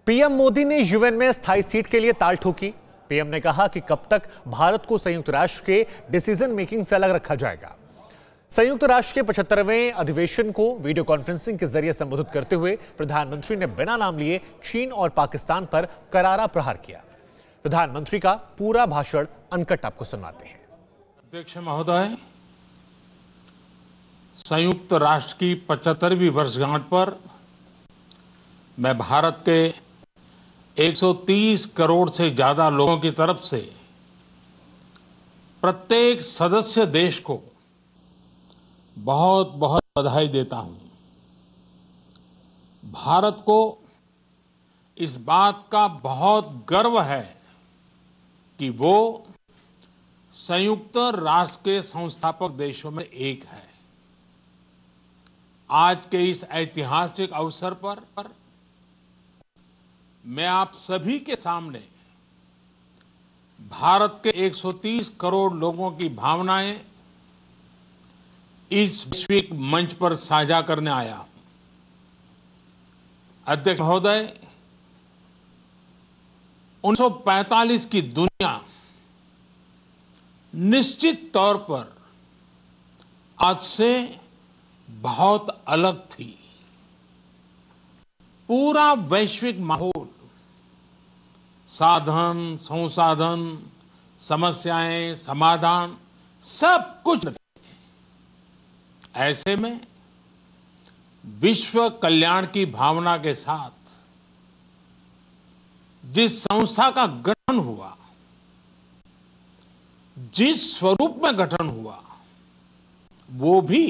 PM Modi ने UN में स्थायी सीट के लिए ताल ठोकी। पीएम ने कहा कि कब तक भारत को संयुक्त राष्ट्र के डिसीजन मेकिंग से अलग रखा जाएगा। संयुक्त राष्ट्र के 75वें अधिवेशन को वीडियो कॉन्फ्रेंसिंग के जरिए संबोधित करते हुए प्रधानमंत्री ने बिना नाम लिए चीन और पाकिस्तान पर करारा प्रहार किया। प्रधानमंत्री का पूरा भाषण अनकट आपको सुनाते हैं। अध्यक्ष महोदय, संयुक्त राष्ट्र की 75वीं वर्षगांठ पर मैं भारत के 130 करोड़ से ज्यादा लोगों की तरफ से प्रत्येक सदस्य देश को बहुत बहुत बधाई देता हूं। भारत को इस बात का बहुत गर्व है कि वो संयुक्त राष्ट्र के संस्थापक देशों में एक है। आज के इस ऐतिहासिक अवसर पर मैं आप सभी के सामने भारत के 130 करोड़ लोगों की भावनाएं इस वैश्विक मंच पर साझा करने आया हूं। अध्यक्ष महोदय, 1945 की दुनिया निश्चित तौर पर आज से बहुत अलग थी। पूरा वैश्विक माहौल, साधन, संसाधन, समस्याएं, समाधान सब कुछ थे। ऐसे में विश्व कल्याण की भावना के साथ जिस संस्था का गठन हुआ, जिस स्वरूप में गठन हुआ, वो भी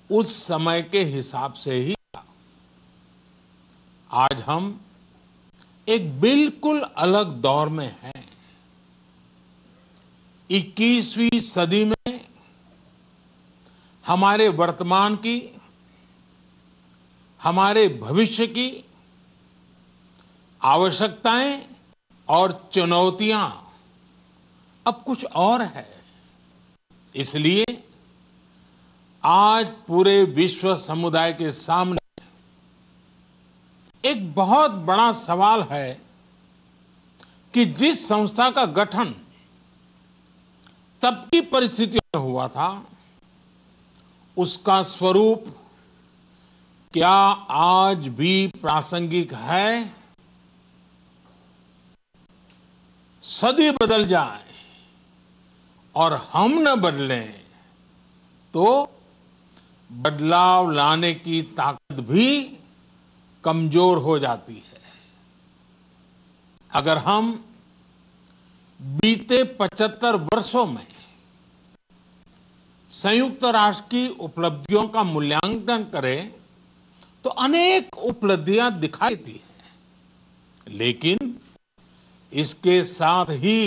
उस समय के हिसाब से ही था। आज हम एक बिल्कुल अलग दौर में हैं। 21वीं सदी में हमारे वर्तमान की, हमारे भविष्य की आवश्यकताएं और चुनौतियां अब कुछ और है। इसलिए आज पूरे विश्व समुदाय के सामने एक बहुत बड़ा सवाल है कि जिस संस्था का गठन तब की परिस्थितियों में हुआ था, उसका स्वरूप क्या आज भी प्रासंगिक है? सदी बदल जाए और हम न बदलें तो बदलाव लाने की ताकत भी कमजोर हो जाती है। अगर हम बीते 75 वर्षों में संयुक्त राष्ट्र की उपलब्धियों का मूल्यांकन करें तो अनेक उपलब्धियां दिखाई दी हैं, लेकिन इसके साथ ही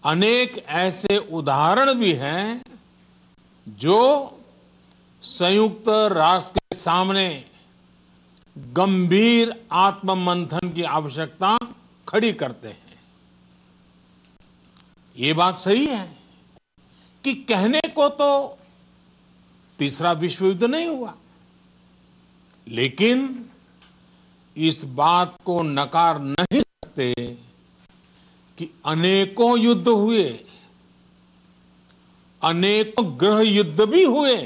अनेक ऐसे उदाहरण भी हैं जो संयुक्त राष्ट्र के सामने गंभीर आत्ममंथन की आवश्यकता खड़ी करते हैं। ये बात सही है कि कहने को तो तीसरा विश्व युद्ध नहीं हुआ, लेकिन इस बात को नकार नहीं सकते कि अनेकों युद्ध हुए, अनेकों गृह युद्ध भी हुए।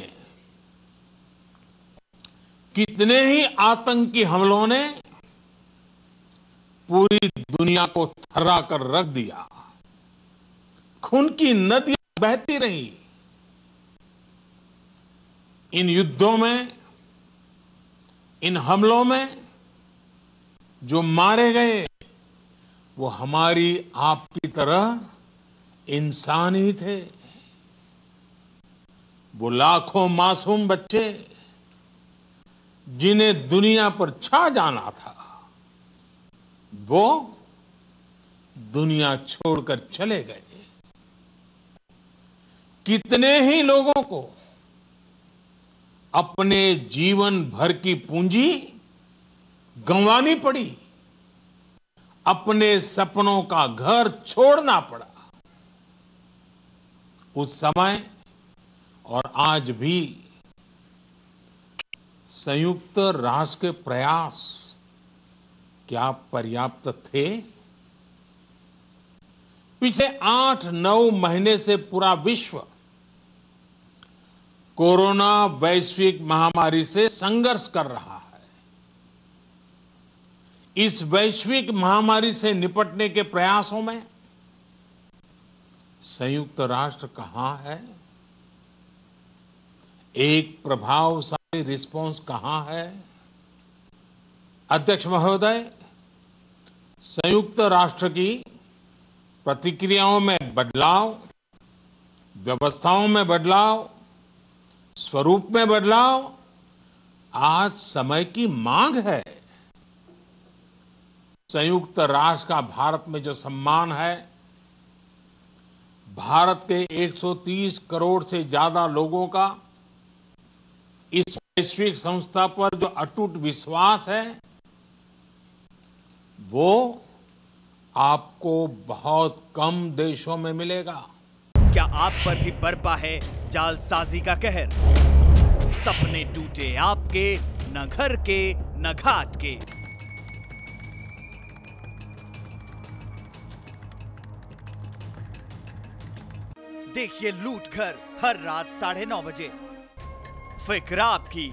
कितने ही आतंकी हमलों ने पूरी दुनिया को थर्रा कर रख दिया। खून की नदियां बहती रही। इन युद्धों में, इन हमलों में जो मारे गए वो हमारी आपकी तरह इंसान ही थे। वो लाखों मासूम बच्चे जिन्हें दुनिया पर छा जाना था, वो दुनिया छोड़कर चले गए। कितने ही लोगों को अपने जीवन भर की पूंजी गंवानी पड़ी, अपने सपनों का घर छोड़ना पड़ा। उस समय और आज भी संयुक्त राष्ट्र के प्रयास क्या पर्याप्त थे? पिछले 8-9 महीने से पूरा विश्व कोरोना वैश्विक महामारी से संघर्ष कर रहा है। इस वैश्विक महामारी से निपटने के प्रयासों में संयुक्त राष्ट्र कहां है? एक प्रभावशाली रिस्पांस कहां है? अध्यक्ष महोदय, संयुक्त राष्ट्र की प्रतिक्रियाओं में बदलाव, व्यवस्थाओं में बदलाव, स्वरूप में बदलाव आज समय की मांग है। संयुक्त राष्ट्र का भारत में जो सम्मान है, भारत के 130 करोड़ से ज्यादा लोगों का इस वैश्विक संस्था पर जो अटूट विश्वास है, वो आपको बहुत कम देशों में मिलेगा। क्या आप पर भी बरपा है जालसाजी का कहर? सपने टूटे आपके, न घर के न घाट के। देखिए लूट घर हर रात 9:30 बजे। फिक्र आपकी,